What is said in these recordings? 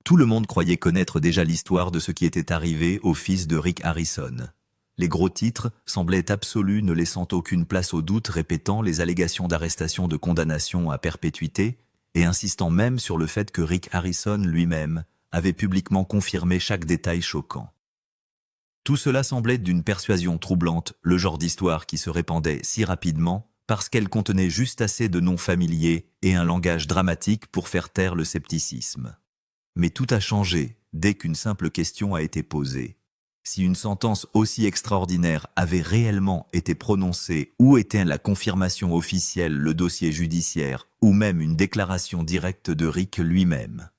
Tout le monde croyait connaître déjà l'histoire de ce qui était arrivé au fils de Rick Harrison. Les gros titres semblaient absolus, ne laissant aucune place au doute, répétant les allégations d'arrestation de condamnation à perpétuité et insistant même sur le fait que Rick Harrison lui-même avait publiquement confirmé chaque détail choquant. Tout cela semblait d'une persuasion troublante, le genre d'histoire qui se répandait si rapidement parce qu'elle contenait juste assez de noms familiers et un langage dramatique pour faire taire le scepticisme. Mais tout a changé dès qu'une simple question a été posée. Si une sentence aussi extraordinaire avait réellement été prononcée, où était la confirmation officielle, le dossier judiciaire, ou même une déclaration directe de Rick lui-même?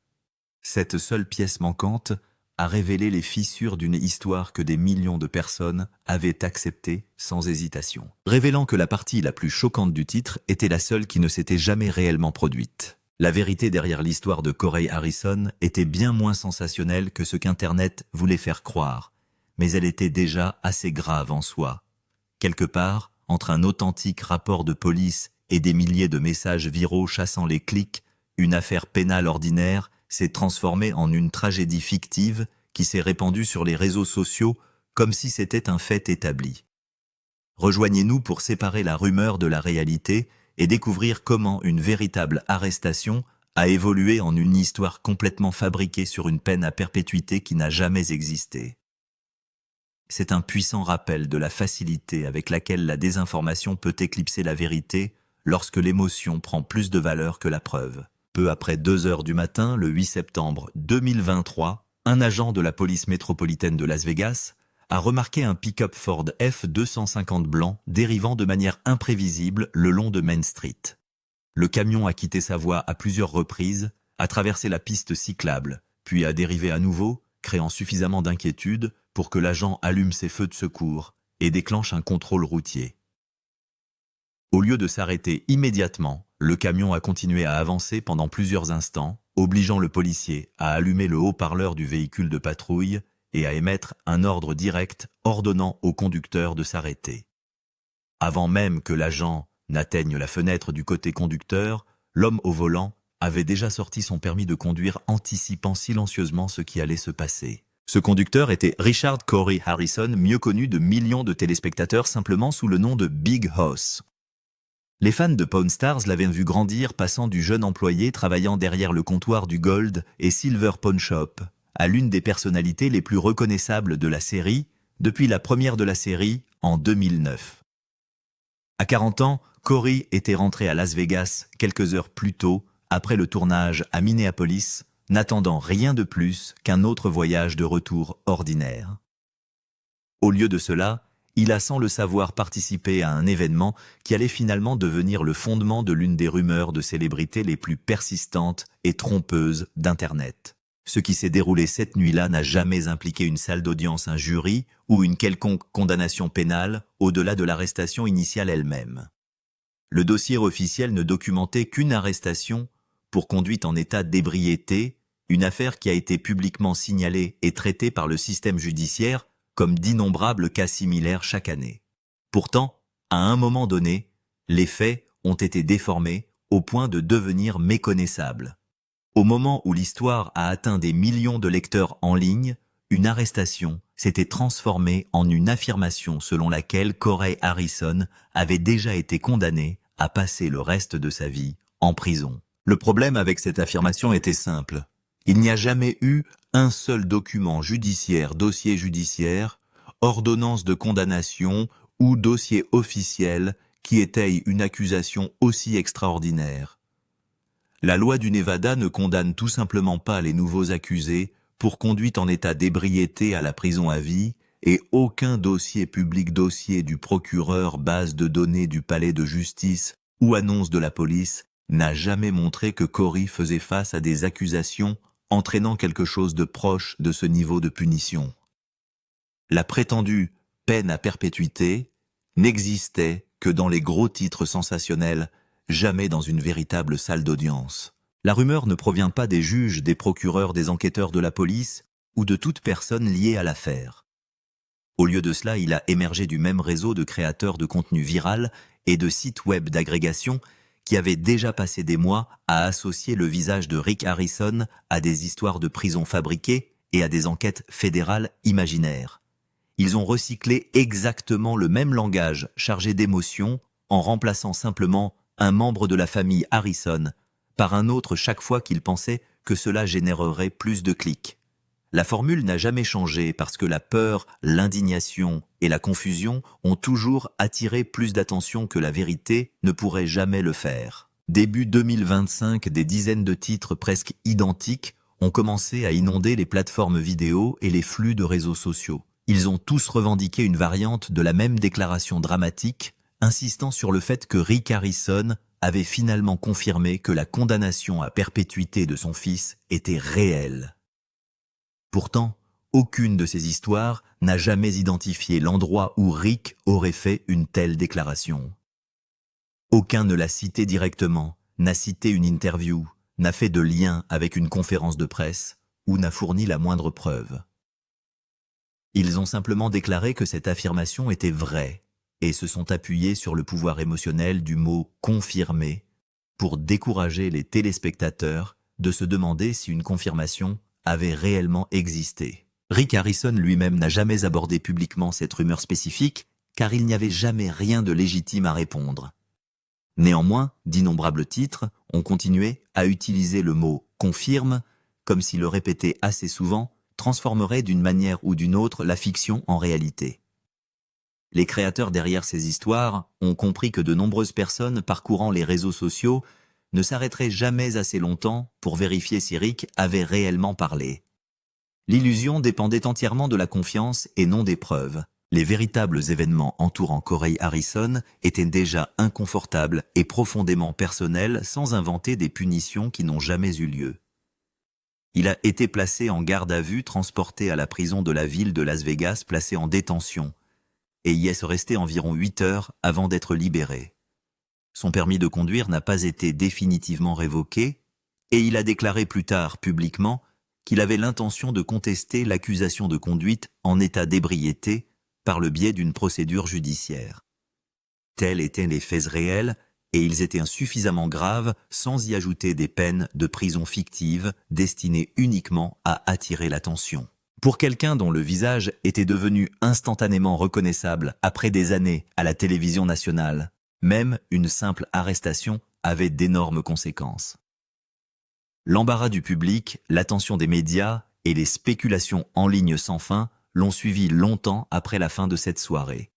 Cette seule pièce manquante a révélé les fissures d'une histoire que des millions de personnes avaient acceptée sans hésitation, révélant que la partie la plus choquante du titre était la seule qui ne s'était jamais réellement produite. La vérité derrière l'histoire de Corey Harrison était bien moins sensationnelle que ce qu'Internet voulait faire croire, mais elle était déjà assez grave en soi. Quelque part, entre un authentique rapport de police et des milliers de messages viraux chassant les clics, une affaire pénale ordinaire s'est transformée en une tragédie fictive qui s'est répandue sur les réseaux sociaux comme si c'était un fait établi. Rejoignez-nous pour séparer la rumeur de la réalité et découvrir comment une véritable arrestation a évolué en une histoire complètement fabriquée sur une peine à perpétuité qui n'a jamais existé. C'est un puissant rappel de la facilité avec laquelle la désinformation peut éclipser la vérité lorsque l'émotion prend plus de valeur que la preuve. Peu après 2 heures du matin, le 8 septembre 2023, un agent de la police métropolitaine de Las Vegas a remarqué un pick-up Ford F-250 blanc dérivant de manière imprévisible le long de Main Street. Le camion a quitté sa voie à plusieurs reprises, a traversé la piste cyclable, puis a dérivé à nouveau, créant suffisamment d'inquiétude pour que l'agent allume ses feux de secours et déclenche un contrôle routier. Au lieu de s'arrêter immédiatement, le camion a continué à avancer pendant plusieurs instants, obligeant le policier à allumer le haut-parleur du véhicule de patrouille et à émettre un ordre direct ordonnant au conducteur de s'arrêter. Avant même que l'agent n'atteigne la fenêtre du côté conducteur, l'homme au volant avait déjà sorti son permis de conduire, anticipant silencieusement ce qui allait se passer. Ce conducteur était Richard Corey Harrison, mieux connu de millions de téléspectateurs simplement sous le nom de Big Hoss. Les fans de Pawn Stars l'avaient vu grandir, passant du jeune employé travaillant derrière le comptoir du Gold et Silver Pawn Shop à l'une des personnalités les plus reconnaissables de la série depuis la première de la série en 2009. À 40 ans, Corey était rentré à Las Vegas quelques heures plus tôt, après le tournage à Minneapolis, n'attendant rien de plus qu'un autre voyage de retour ordinaire. Au lieu de cela, il a sans le savoir participé à un événement qui allait finalement devenir le fondement de l'une des rumeurs de célébrités les plus persistantes et trompeuses d'Internet. Ce qui s'est déroulé cette nuit-là n'a jamais impliqué une salle d'audience, un jury ou une quelconque condamnation pénale au-delà de l'arrestation initiale elle-même. Le dossier officiel ne documentait qu'une arrestation pour conduite en état d'ébriété, une affaire qui a été publiquement signalée et traitée par le système judiciaire comme d'innombrables cas similaires chaque année. Pourtant, à un moment donné, les faits ont été déformés au point de devenir méconnaissables. Au moment où l'histoire a atteint des millions de lecteurs en ligne, une arrestation s'était transformée en une affirmation selon laquelle Corey Harrison avait déjà été condamné à passer le reste de sa vie en prison. Le problème avec cette affirmation était simple. Il n'y a jamais eu un seul document judiciaire, dossier judiciaire, ordonnance de condamnation ou dossier officiel qui étaye une accusation aussi extraordinaire. La loi du Nevada ne condamne tout simplement pas les nouveaux accusés pour conduite en état d'ébriété à la prison à vie, et aucun dossier public, dossier du procureur, base de données du palais de justice ou annonce de la police n'a jamais montré que Corey faisait face à des accusations entraînant quelque chose de proche de ce niveau de punition. La prétendue peine à perpétuité n'existait que dans les gros titres sensationnels, jamais dans une véritable salle d'audience. La rumeur ne provient pas des juges, des procureurs, des enquêteurs de la police ou de toute personne liée à l'affaire. Au lieu de cela, il a émergé du même réseau de créateurs de contenu viral et de sites web d'agrégation qui avait déjà passé des mois à associer le visage de Rick Harrison à des histoires de prison fabriquées et à des enquêtes fédérales imaginaires. Ils ont recyclé exactement le même langage chargé d'émotions en remplaçant simplement un membre de la famille Harrison par un autre chaque fois qu'ils pensaient que cela générerait plus de clics. La formule n'a jamais changé parce que la peur, l'indignation et la confusion ont toujours attiré plus d'attention que la vérité ne pourrait jamais le faire. Début 2025, des dizaines de titres presque identiques ont commencé à inonder les plateformes vidéo et les flux de réseaux sociaux. Ils ont tous revendiqué une variante de la même déclaration dramatique, insistant sur le fait que Rick Harrison avait finalement confirmé que la condamnation à perpétuité de son fils était réelle. Pourtant, aucune de ces histoires n'a jamais identifié l'endroit où Rick aurait fait une telle déclaration. Aucun ne l'a cité directement, n'a cité une interview, n'a fait de lien avec une conférence de presse ou n'a fourni la moindre preuve. Ils ont simplement déclaré que cette affirmation était vraie et se sont appuyés sur le pouvoir émotionnel du mot « confirmer » pour décourager les téléspectateurs de se demander si une confirmation avait réellement existé. Rick Harrison lui-même n'a jamais abordé publiquement cette rumeur spécifique car il n'y avait jamais rien de légitime à répondre. Néanmoins, d'innombrables titres ont continué à utiliser le mot « confirme » comme si le répéter assez souvent transformerait d'une manière ou d'une autre la fiction en réalité. Les créateurs derrière ces histoires ont compris que de nombreuses personnes parcourant les réseaux sociaux ne s'arrêteraient jamais assez longtemps pour vérifier si Rick avait réellement parlé. L'illusion dépendait entièrement de la confiance et non des preuves. Les véritables événements entourant Corey Harrison étaient déjà inconfortables et profondément personnels sans inventer des punitions qui n'ont jamais eu lieu. Il a été placé en garde à vue, transporté à la prison de la ville de Las Vegas, placé en détention, et y est resté environ 8 heures avant d'être libéré. Son permis de conduire n'a pas été définitivement révoqué, et il a déclaré plus tard publiquement qu'il avait l'intention de contester l'accusation de conduite en état d'ébriété par le biais d'une procédure judiciaire. Tels étaient les faits réels, et ils étaient suffisamment graves sans y ajouter des peines de prison fictives destinées uniquement à attirer l'attention. Pour quelqu'un dont le visage était devenu instantanément reconnaissable après des années à la télévision nationale, même une simple arrestation avait d'énormes conséquences. L'embarras du public, l'attention des médias et les spéculations en ligne sans fin l'ont suivi longtemps après la fin de cette soirée.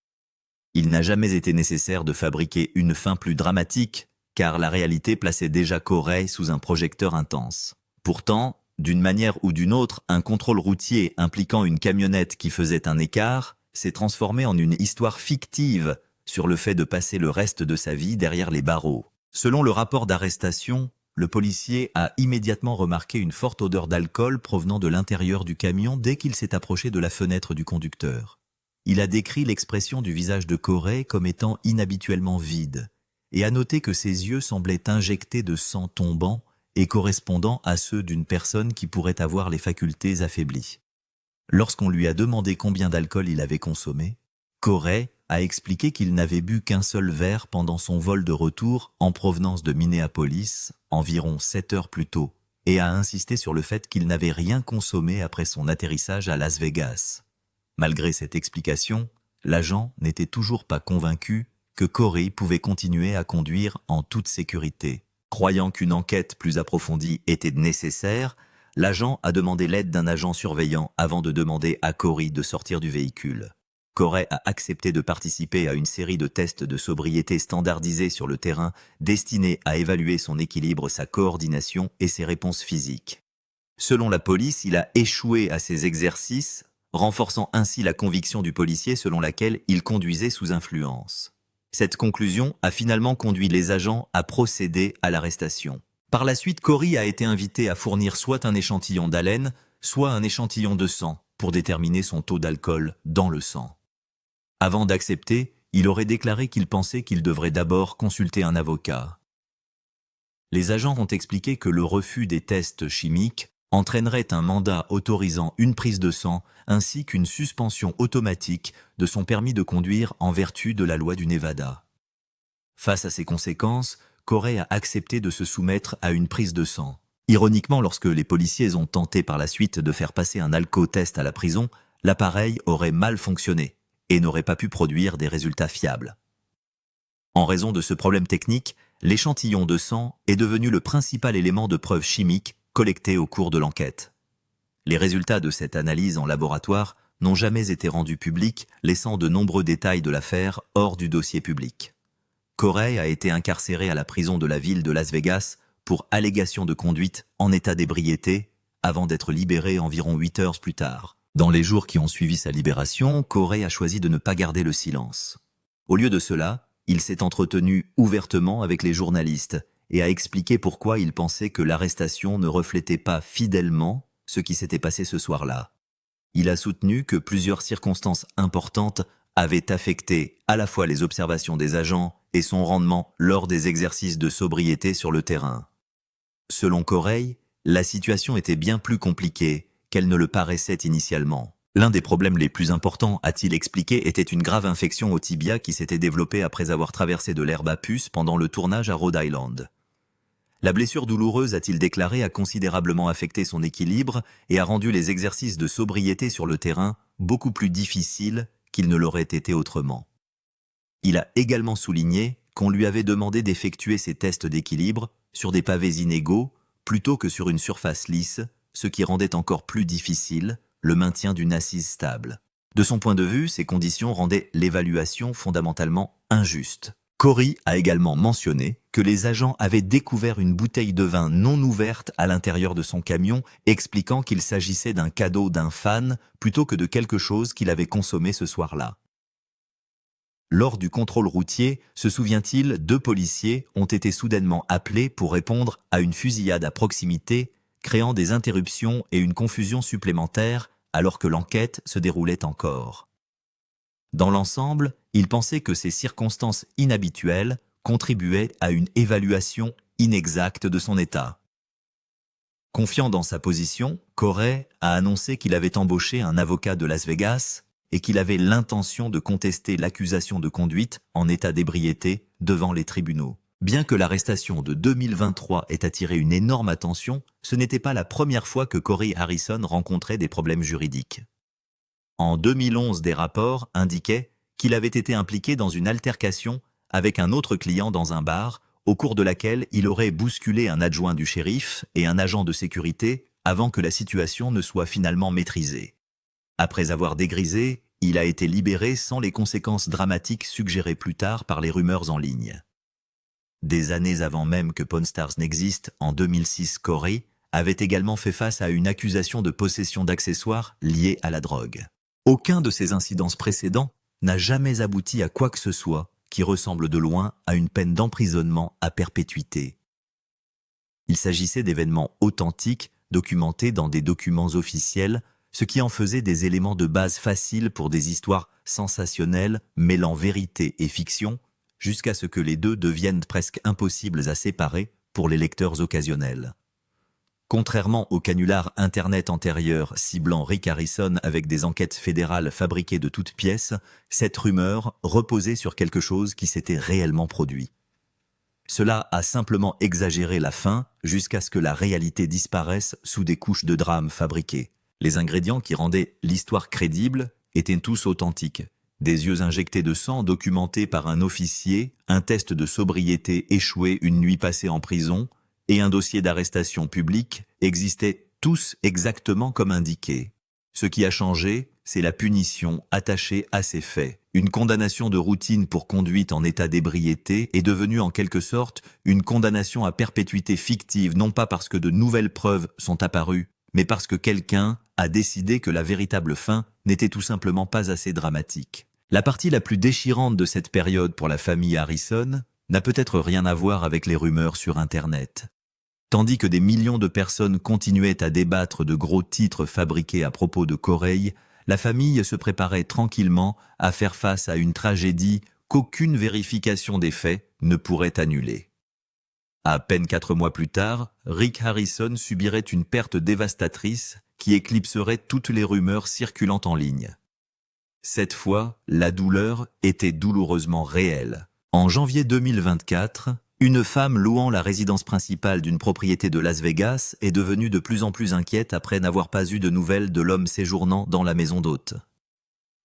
Il n'a jamais été nécessaire de fabriquer une fin plus dramatique, car la réalité plaçait déjà Corey sous un projecteur intense. Pourtant, d'une manière ou d'une autre, un contrôle routier impliquant une camionnette qui faisait un écart s'est transformé en une histoire fictive sur le fait de passer le reste de sa vie derrière les barreaux. Selon le rapport d'arrestation, le policier a immédiatement remarqué une forte odeur d'alcool provenant de l'intérieur du camion dès qu'il s'est approché de la fenêtre du conducteur. Il a décrit l'expression du visage de Corey comme étant inhabituellement vide et a noté que ses yeux semblaient injectés de sang tombant et correspondant à ceux d'une personne qui pourrait avoir les facultés affaiblies. Lorsqu'on lui a demandé combien d'alcool il avait consommé, Corey a expliqué qu'il n'avait bu qu'un seul verre pendant son vol de retour en provenance de Minneapolis, environ 7 heures plus tôt, et a insisté sur le fait qu'il n'avait rien consommé après son atterrissage à Las Vegas. Malgré cette explication, l'agent n'était toujours pas convaincu que Corey pouvait continuer à conduire en toute sécurité. Croyant qu'une enquête plus approfondie était nécessaire, l'agent a demandé l'aide d'un agent surveillant avant de demander à Corey de sortir du véhicule. Corey a accepté de participer à une série de tests de sobriété standardisés sur le terrain destinés à évaluer son équilibre, sa coordination et ses réponses physiques. Selon la police, il a échoué à ces exercices, renforçant ainsi la conviction du policier selon laquelle il conduisait sous influence. Cette conclusion a finalement conduit les agents à procéder à l'arrestation. Par la suite, Corey a été invité à fournir soit un échantillon d'haleine, soit un échantillon de sang pour déterminer son taux d'alcool dans le sang. Avant d'accepter, il aurait déclaré qu'il pensait qu'il devrait d'abord consulter un avocat. Les agents ont expliqué que le refus des tests chimiques entraînerait un mandat autorisant une prise de sang ainsi qu'une suspension automatique de son permis de conduire en vertu de la loi du Nevada. Face à ces conséquences, Corey a accepté de se soumettre à une prise de sang. Ironiquement, lorsque les policiers ont tenté par la suite de faire passer un alcotest à la prison, l'appareil aurait mal fonctionné et n'aurait pas pu produire des résultats fiables. En raison de ce problème technique, l'échantillon de sang est devenu le principal élément de preuve chimique collecté au cours de l'enquête. Les résultats de cette analyse en laboratoire n'ont jamais été rendus publics, laissant de nombreux détails de l'affaire hors du dossier public. Corey a été incarcéré à la prison de la ville de Las Vegas pour allégation de conduite en état d'ébriété, avant d'être libéré environ 8 heures plus tard. Dans les jours qui ont suivi sa libération, Corey a choisi de ne pas garder le silence. Au lieu de cela, il s'est entretenu ouvertement avec les journalistes et a expliqué pourquoi il pensait que l'arrestation ne reflétait pas fidèlement ce qui s'était passé ce soir-là. Il a soutenu que plusieurs circonstances importantes avaient affecté à la fois les observations des agents et son rendement lors des exercices de sobriété sur le terrain. Selon Corey, la situation était bien plus compliquée qu'elle ne le paraissait initialement. L'un des problèmes les plus importants, a-t-il expliqué, était une grave infection au tibia qui s'était développée après avoir traversé de l'herbe à puce pendant le tournage à Rhode Island. La blessure douloureuse, a-t-il déclaré, a considérablement affecté son équilibre et a rendu les exercices de sobriété sur le terrain beaucoup plus difficiles qu'ils ne l'auraient été autrement. Il a également souligné qu'on lui avait demandé d'effectuer ses tests d'équilibre sur des pavés inégaux plutôt que sur une surface lisse, ce qui rendait encore plus difficile le maintien d'une assise stable. De son point de vue, ces conditions rendaient l'évaluation fondamentalement injuste. Corey a également mentionné que les agents avaient découvert une bouteille de vin non ouverte à l'intérieur de son camion, expliquant qu'il s'agissait d'un cadeau d'un fan plutôt que de quelque chose qu'il avait consommé ce soir-là. Lors du contrôle routier, se souvient-il, 2 policiers ont été soudainement appelés pour répondre à une fusillade à proximité, créant des interruptions et une confusion supplémentaire alors que l'enquête se déroulait encore. Dans l'ensemble, il pensait que ces circonstances inhabituelles contribuaient à une évaluation inexacte de son état. Confiant dans sa position, Corey a annoncé qu'il avait embauché un avocat de Las Vegas et qu'il avait l'intention de contester l'accusation de conduite en état d'ébriété devant les tribunaux. Bien que l'arrestation de 2023 ait attiré une énorme attention, ce n'était pas la première fois que Corey Harrison rencontrait des problèmes juridiques. En 2011, des rapports indiquaient qu'il avait été impliqué dans une altercation avec un autre client dans un bar, au cours de laquelle il aurait bousculé un adjoint du shérif et un agent de sécurité avant que la situation ne soit finalement maîtrisée. Après avoir dégrisé, il a été libéré sans les conséquences dramatiques suggérées plus tard par les rumeurs en ligne. Des années avant même que Pawn Stars n'existe, en 2006, Corey avait également fait face à une accusation de possession d'accessoires liés à la drogue. Aucun de ces incidents précédents n'a jamais abouti à quoi que ce soit qui ressemble de loin à une peine d'emprisonnement à perpétuité. Il s'agissait d'événements authentiques, documentés dans des documents officiels, ce qui en faisait des éléments de base faciles pour des histoires sensationnelles mêlant vérité et fiction, jusqu'à ce que les deux deviennent presque impossibles à séparer pour les lecteurs occasionnels. Contrairement au canular Internet antérieur ciblant Rick Harrison avec des enquêtes fédérales fabriquées de toutes pièces, cette rumeur reposait sur quelque chose qui s'était réellement produit. Cela a simplement exagéré la fin jusqu'à ce que la réalité disparaisse sous des couches de drame fabriquées. Les ingrédients qui rendaient l'histoire crédible étaient tous authentiques. Des yeux injectés de sang documentés par un officier, un test de sobriété échoué une nuit passée en prison et un dossier d'arrestation publique existaient tous exactement comme indiqué. Ce qui a changé, c'est la punition attachée à ces faits. Une condamnation de routine pour conduite en état d'ébriété est devenue en quelque sorte une condamnation à perpétuité fictive, non pas parce que de nouvelles preuves sont apparues, mais parce que quelqu'un a décidé que la véritable fin n'était tout simplement pas assez dramatique. La partie la plus déchirante de cette période pour la famille Harrison n'a peut-être rien à voir avec les rumeurs sur Internet. Tandis que des millions de personnes continuaient à débattre de gros titres fabriqués à propos de Corey, la famille se préparait tranquillement à faire face à une tragédie qu'aucune vérification des faits ne pourrait annuler. À peine 4 mois plus tard, Rick Harrison subirait une perte dévastatrice qui éclipserait toutes les rumeurs circulant en ligne. Cette fois, la douleur était douloureusement réelle. En janvier 2024, Une femme louant la résidence principale d'une propriété de Las Vegas est devenue de plus en plus inquiète après n'avoir pas eu de nouvelles de l'homme séjournant dans la maison d'hôte.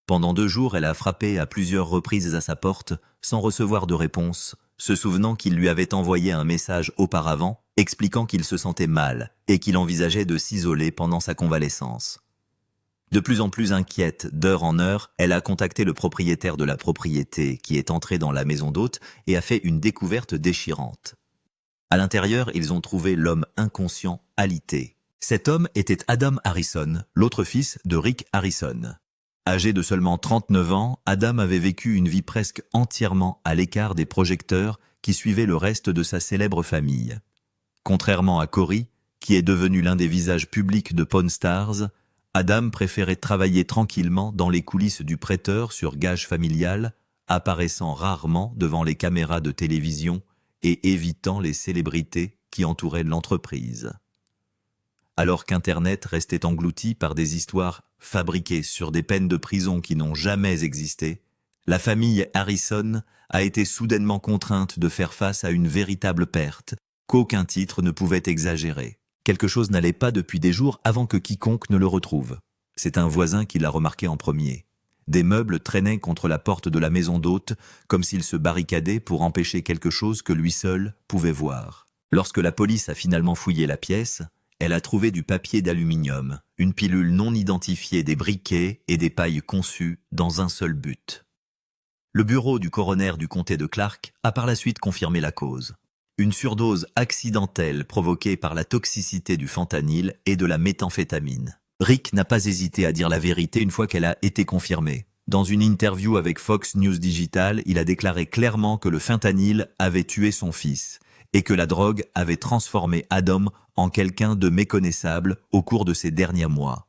Pendant 2 jours, elle a frappé à plusieurs reprises à sa porte sans recevoir de réponse, se souvenant qu'il lui avait envoyé un message auparavant expliquant qu'il se sentait mal et qu'il envisageait de s'isoler pendant sa convalescence. De plus en plus inquiète, d'heure en heure, elle a contacté le propriétaire de la propriété qui est entré dans la maison d'hôte et a fait une découverte déchirante. À l'intérieur, ils ont trouvé l'homme inconscient, alité. Cet homme était Adam Harrison, l'autre fils de Rick Harrison. Âgé de seulement 39 ans, Adam avait vécu une vie presque entièrement à l'écart des projecteurs qui suivaient le reste de sa célèbre famille. Contrairement à Corey, qui est devenu l'un des visages publics de Pawn Stars, Adam préférait travailler tranquillement dans les coulisses du prêteur sur gage familial, apparaissant rarement devant les caméras de télévision et évitant les célébrités qui entouraient l'entreprise. Alors qu'Internet restait englouti par des histoires fabriquées sur des peines de prison qui n'ont jamais existé, la famille Harrison a été soudainement contrainte de faire face à une véritable perte qu'aucun titre ne pouvait exagérer. Quelque chose n'allait pas depuis des jours avant que quiconque ne le retrouve. C'est un voisin qui l'a remarqué en premier. Des meubles traînaient contre la porte de la maison d'hôte, comme s'ils se barricadaient pour empêcher quelque chose que lui seul pouvait voir. Lorsque la police a finalement fouillé la pièce, elle a trouvé du papier d'aluminium, une pilule non identifiée, des briquets et des pailles conçues dans un seul but. Le bureau du coroner du comté de Clark a par la suite confirmé la cause. Une surdose accidentelle provoquée par la toxicité du fentanyl et de la méthamphétamine. Rick n'a pas hésité à dire la vérité une fois qu'elle a été confirmée. Dans une interview avec Fox News Digital, il a déclaré clairement que le fentanyl avait tué son fils et que la drogue avait transformé Adam en quelqu'un de méconnaissable au cours de ces derniers mois.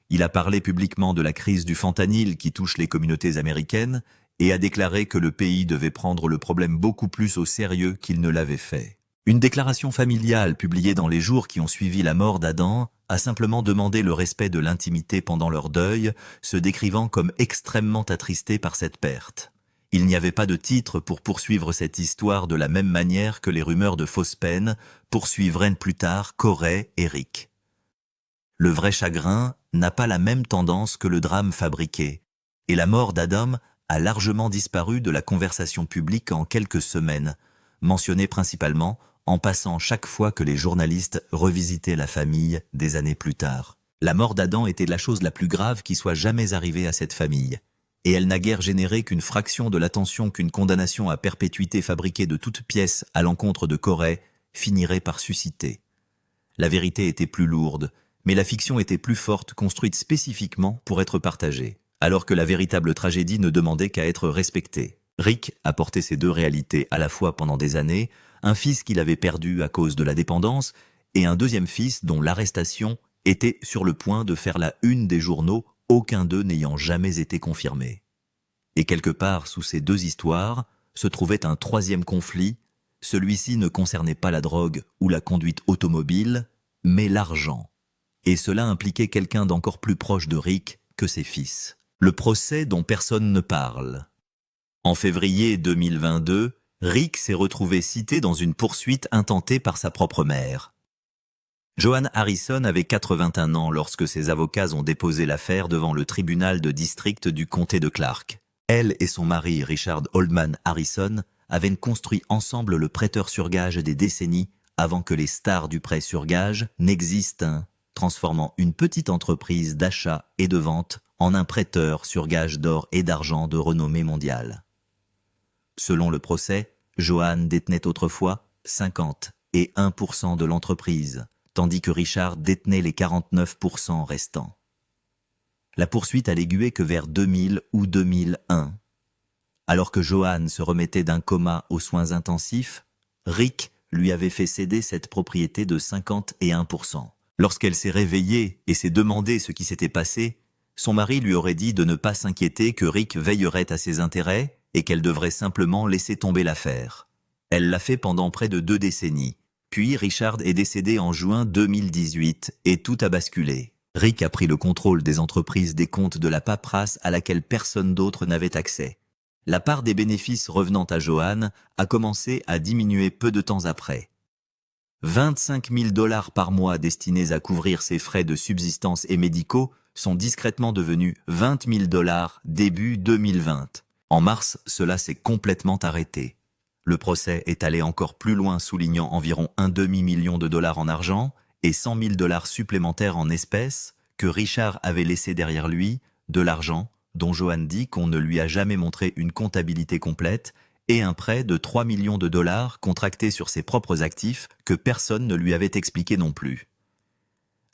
Il a parlé publiquement de la crise du fentanyl qui touche les communautés américaines et a déclaré que le pays devait prendre le problème beaucoup plus au sérieux qu'il ne l'avait fait. Une déclaration familiale publiée dans les jours qui ont suivi la mort d'Adam a simplement demandé le respect de l'intimité pendant leur deuil, se décrivant comme extrêmement attristé par cette perte. Il n'y avait pas de titre pour poursuivre cette histoire de la même manière que les rumeurs de fausses peines poursuivraient plus tard Corey et Rick. Le vrai chagrin n'a pas la même tendance que le drame fabriqué, et la mort d'Adam a largement disparu de la conversation publique en quelques semaines, mentionnée principalement en passant chaque fois que les journalistes revisitaient la famille des années plus tard. La mort d'Adam était la chose la plus grave qui soit jamais arrivée à cette famille, et elle n'a guère généré qu'une fraction de l'attention qu'une condamnation à perpétuité fabriquée de toutes pièces à l'encontre de Corey finirait par susciter. La vérité était plus lourde, mais la fiction était plus forte, construite spécifiquement pour être partagée, alors que la véritable tragédie ne demandait qu'à être respectée. Rick a porté ces 2 réalités à la fois pendant des années, un fils qu'il avait perdu à cause de la dépendance, et un deuxième fils dont l'arrestation était sur le point de faire la une des journaux, aucun d'eux n'ayant jamais été confirmé. Et quelque part sous ces 2 histoires se trouvait un 3e conflit. Celui-ci ne concernait pas la drogue ou la conduite automobile, mais l'argent. Et cela impliquait quelqu'un d'encore plus proche de Rick que ses fils. Le procès dont personne ne parle. En février 2022, Rick s'est retrouvé cité dans une poursuite intentée par sa propre mère. Joan Harrison avait 81 ans lorsque ses avocats ont déposé l'affaire devant le tribunal de district du comté de Clark. Elle et son mari Richard Oldman Harrison avaient construit ensemble le prêteur sur gage des décennies avant que les stars du prêt sur gage n'existent, transformant une petite entreprise d'achat et de vente en un prêteur sur gage d'or et d'argent de renommée mondiale. Selon le procès, Joan détenait autrefois 51% de l'entreprise, tandis que Richard détenait les 49% restants. La poursuite a aiguillé que vers 2000 ou 2001. Alors que Joan se remettait d'un coma aux soins intensifs, Rick lui avait fait céder cette propriété de 51%. Lorsqu'elle s'est réveillée et s'est demandé ce qui s'était passé, son mari lui aurait dit de ne pas s'inquiéter, que Rick veillerait à ses intérêts et qu'elle devrait simplement laisser tomber l'affaire. Elle l'a fait pendant près de 2 décennies. Puis Richard est décédé en juin 2018 et tout a basculé. Rick a pris le contrôle des entreprises, des comptes, de la paperasse à laquelle personne d'autre n'avait accès. La part des bénéfices revenant à Johann a commencé à diminuer peu de temps après. 25 000 $ par mois destinés à couvrir ses frais de subsistance et médicaux sont discrètement devenus 20 000 $ début 2020. En mars, cela s'est complètement arrêté. Le procès est allé encore plus loin, soulignant environ un demi-million de dollars en argent et 100 000 $ supplémentaires en espèces que Richard avait laissé derrière lui, de l'argent dont Johann dit qu'on ne lui a jamais montré une comptabilité complète, et un prêt de 3 millions de dollars contracté sur ses propres actifs que personne ne lui avait expliqué non plus.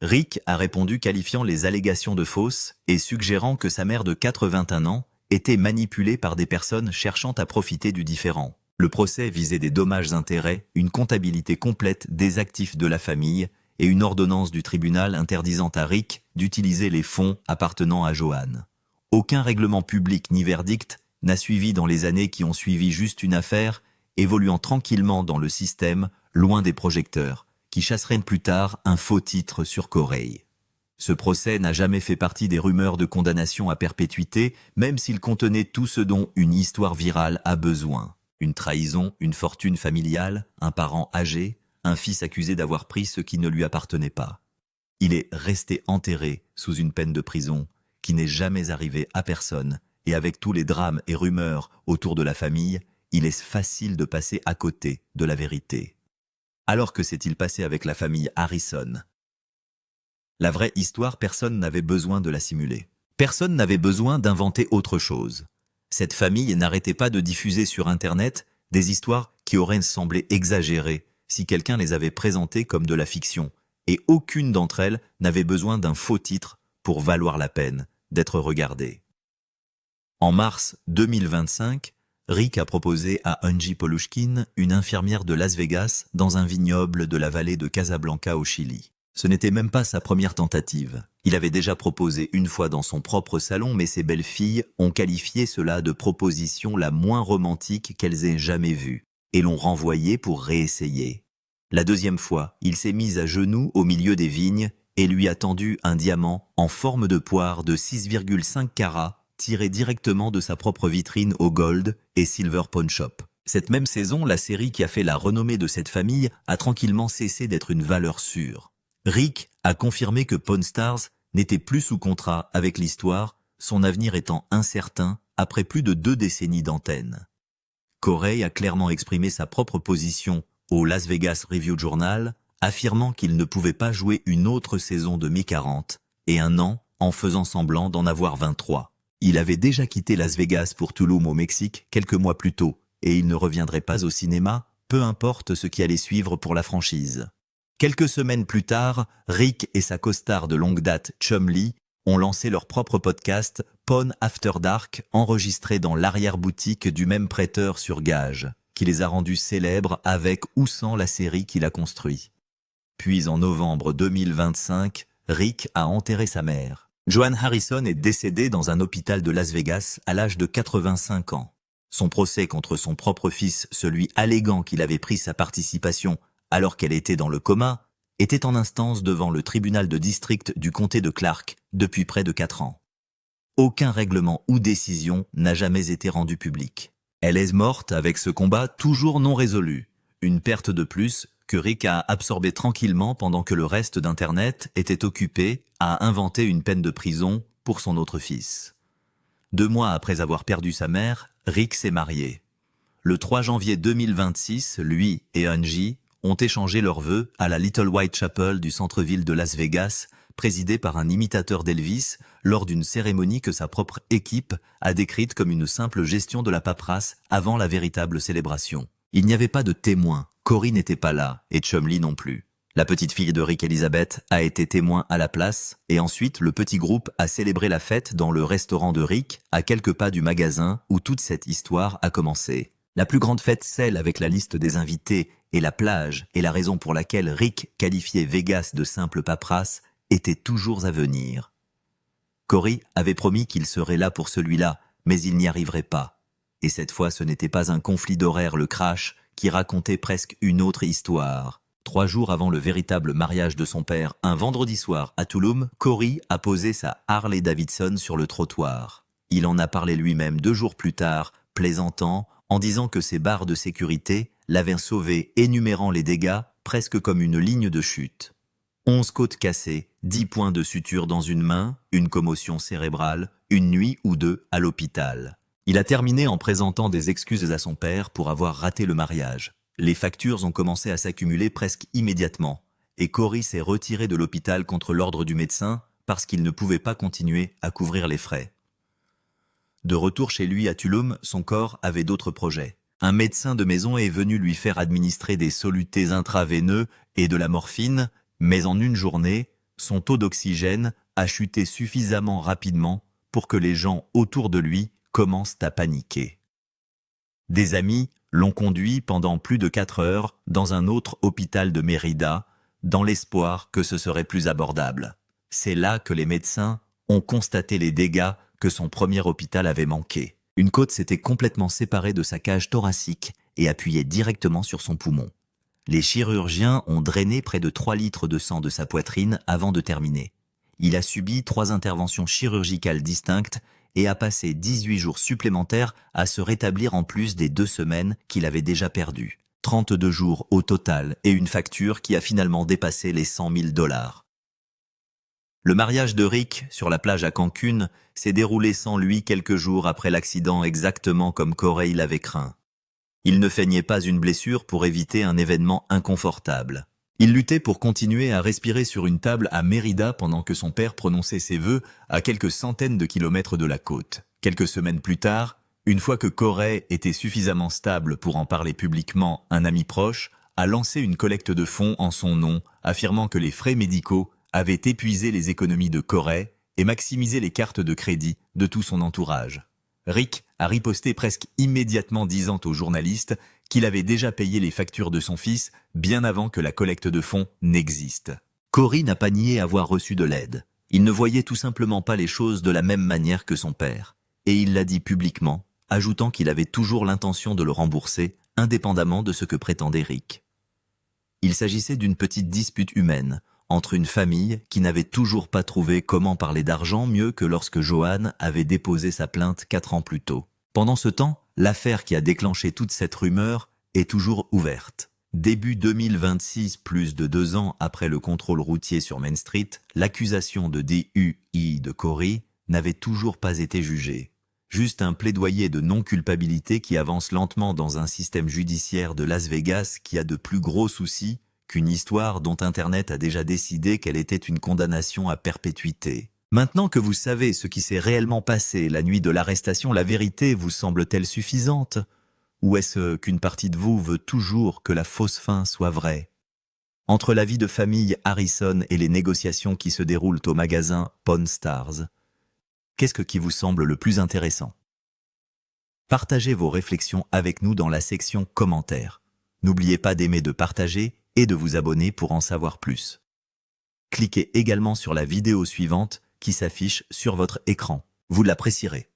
Rick a répondu qualifiant les allégations de fausses et suggérant que sa mère de 81 ans était manipulée par des personnes cherchant à profiter du différend. Le procès visait des dommages-intérêts, une comptabilité complète des actifs de la famille et une ordonnance du tribunal interdisant à Rick d'utiliser les fonds appartenant à Johann. Aucun règlement public ni verdict n'a suivi dans les années qui ont suivi, juste une affaire évoluant tranquillement dans le système, loin des projecteurs, qui chasseraient plus tard un faux titre sur Corey. Ce procès n'a jamais fait partie des rumeurs de condamnation à perpétuité, même s'il contenait tout ce dont une histoire virale a besoin. Une trahison, une fortune familiale, un parent âgé, un fils accusé d'avoir pris ce qui ne lui appartenait pas. Il est resté enterré sous une peine de prison qui n'est jamais arrivée à personne, et avec tous les drames et rumeurs autour de la famille, il est facile de passer à côté de la vérité. Alors que s'est-il passé avec la famille Harrison? La vraie histoire, personne n'avait besoin de la simuler. Personne n'avait besoin d'inventer autre chose. Cette famille n'arrêtait pas de diffuser sur Internet des histoires qui auraient semblé exagérées si quelqu'un les avait présentées comme de la fiction, et aucune d'entre elles n'avait besoin d'un faux titre pour valoir la peine d'être regardée. En mars 2025, Rick a proposé à Angie Polushkin, une infirmière de Las Vegas, dans un vignoble de la vallée de Casablanca au Chili. Ce n'était même pas sa première tentative. Il avait déjà proposé une fois dans son propre salon, mais ses belles-filles ont qualifié cela de proposition la moins romantique qu'elles aient jamais vue, et l'ont renvoyé pour réessayer. La deuxième fois, il s'est mis à genoux au milieu des vignes et lui a tendu un diamant en forme de poire de 6,5 carats tiré directement de sa propre vitrine au Gold et Silver Pawn Shop. Cette même saison, la série qui a fait la renommée de cette famille a tranquillement cessé d'être une valeur sûre. Rick a confirmé que Pawn Stars n'était plus sous contrat avec l'histoire, son avenir étant incertain après plus de 2 décennies d'antenne. Corey a clairement exprimé sa propre position au Las Vegas Review Journal, affirmant qu'il ne pouvait pas jouer une autre saison de mi-40 et un an en faisant semblant d'en avoir 23. Il avait déjà quitté Las Vegas pour Tulum au Mexique quelques mois plus tôt, et il ne reviendrait pas au cinéma, peu importe ce qui allait suivre pour la franchise. Quelques semaines plus tard, Rick et sa costard de longue date Chum Lee ont lancé leur propre podcast Pawn After Dark, enregistré dans l'arrière-boutique du même prêteur sur gage, qui les a rendus célèbres avec ou sans la série qu'il a construit. Puis en novembre 2025, Rick a enterré sa mère. Johann Harrison est décédé dans un hôpital de Las Vegas à l'âge de 85 ans. Son procès contre son propre fils, celui alléguant qu'il avait pris sa participation alors qu'elle était dans le coma, était en instance devant le tribunal de district du comté de Clark depuis près de 4 ans. Aucun règlement ou décision n'a jamais été rendu public. Elle est morte avec ce combat toujours non résolu, une perte de plus que Rick a absorbé tranquillement pendant que le reste d'Internet était occupé à inventer une peine de prison pour son autre fils. 2 mois après avoir perdu sa mère, Rick s'est marié. Le 3 janvier 2026, lui et Angie ont échangé leurs vœux à la Little White Chapel du centre-ville de Las Vegas, présidée par un imitateur d'Elvis, lors d'une cérémonie que sa propre équipe a décrite comme une simple gestion de la paperasse avant la véritable célébration. Il n'y avait pas de témoins. Corey n'était pas là, et Chum Lee non plus. La petite fille de Rick Elizabeth a été témoin à la place, et ensuite le petit groupe a célébré la fête dans le restaurant de Rick, à quelques pas du magasin où toute cette histoire a commencé. La plus grande fête, celle avec la liste des invités et la plage, et la raison pour laquelle Rick qualifiait Vegas de simple paperasse, était toujours à venir. Corey avait promis qu'il serait là pour celui-là, mais il n'y arriverait pas. Et cette fois, ce n'était pas un conflit d'horaire, le crash, qui racontait presque une autre histoire. 3 jours avant le véritable mariage de son père, un vendredi soir à Tulum, Corey a posé sa Harley Davidson sur le trottoir. Il en a parlé lui-même 2 jours plus tard, plaisantant, en disant que ses barres de sécurité l'avaient sauvé, énumérant les dégâts presque comme une ligne de chute. 11 côtes cassées, 10 points de suture dans une main, une commotion cérébrale, une nuit ou deux à l'hôpital. Il a terminé en présentant des excuses à son père pour avoir raté le mariage. Les factures ont commencé à s'accumuler presque immédiatement, et Corey s'est retiré de l'hôpital contre l'ordre du médecin parce qu'il ne pouvait pas continuer à couvrir les frais. De retour chez lui à Tulum, son corps avait d'autres projets. Un médecin de maison est venu lui faire administrer des solutés intraveineux et de la morphine, mais en une journée, son taux d'oxygène a chuté suffisamment rapidement pour que les gens autour de lui commencent à paniquer. Des amis l'ont conduit pendant plus de 4 heures dans un autre hôpital de Mérida, dans l'espoir que ce serait plus abordable. C'est là que les médecins ont constaté les dégâts que son premier hôpital avait manqués. Une côte s'était complètement séparée de sa cage thoracique et appuyait directement sur son poumon. Les chirurgiens ont drainé près de 3 litres de sang de sa poitrine avant de terminer. Il a subi 3 interventions chirurgicales distinctes et a passé 18 jours supplémentaires à se rétablir en plus des 2 semaines qu'il avait déjà perdues. 32 jours au total et une facture qui a finalement dépassé les $100 000. Le mariage de Rick sur la plage à Cancun s'est déroulé sans lui quelques jours après l'accident, exactement comme Corey l'avait craint. Il ne feignait pas une blessure pour éviter un événement inconfortable. Il luttait pour continuer à respirer sur une table à Mérida pendant que son père prononçait ses vœux à quelques centaines de kilomètres de la côte. Quelques semaines plus tard, une fois que Corey était suffisamment stable pour en parler publiquement, un ami proche a lancé une collecte de fonds en son nom, affirmant que les frais médicaux avaient épuisé les économies de Corey et maximisé les cartes de crédit de tout son entourage. Rick a riposté presque immédiatement, disant aux journalistes qu'il avait déjà payé les factures de son fils bien avant que la collecte de fonds n'existe. Corey n'a pas nié avoir reçu de l'aide. Il ne voyait tout simplement pas les choses de la même manière que son père. Et il l'a dit publiquement, ajoutant qu'il avait toujours l'intention de le rembourser, indépendamment de ce que prétendait Rick. Il s'agissait d'une petite dispute humaine, entre une famille qui n'avait toujours pas trouvé comment parler d'argent mieux que lorsque Joanne avait déposé sa plainte 4 ans plus tôt. Pendant ce temps, l'affaire qui a déclenché toute cette rumeur est toujours ouverte. Début 2026, plus de 2 ans après le contrôle routier sur Main Street, l'accusation de DUI de Corey n'avait toujours pas été jugée. Juste un plaidoyer de non-culpabilité qui avance lentement dans un système judiciaire de Las Vegas qui a de plus gros soucis qu'une histoire dont Internet a déjà décidé qu'elle était une condamnation à perpétuité. Maintenant que vous savez ce qui s'est réellement passé la nuit de l'arrestation, la vérité vous semble-t-elle suffisante? Ou est-ce qu'une partie de vous veut toujours que la fausse fin soit vraie? Entre la vie de famille Harrison et les négociations qui se déroulent au magasin Pawn Stars, qu'est-ce qui vous semble le plus intéressant? Partagez vos réflexions avec nous dans la section commentaires. N'oubliez pas d'aimer, de partager et de vous abonner pour en savoir plus. Cliquez également sur la vidéo suivante qui s'affiche sur votre écran. Vous l'apprécierez.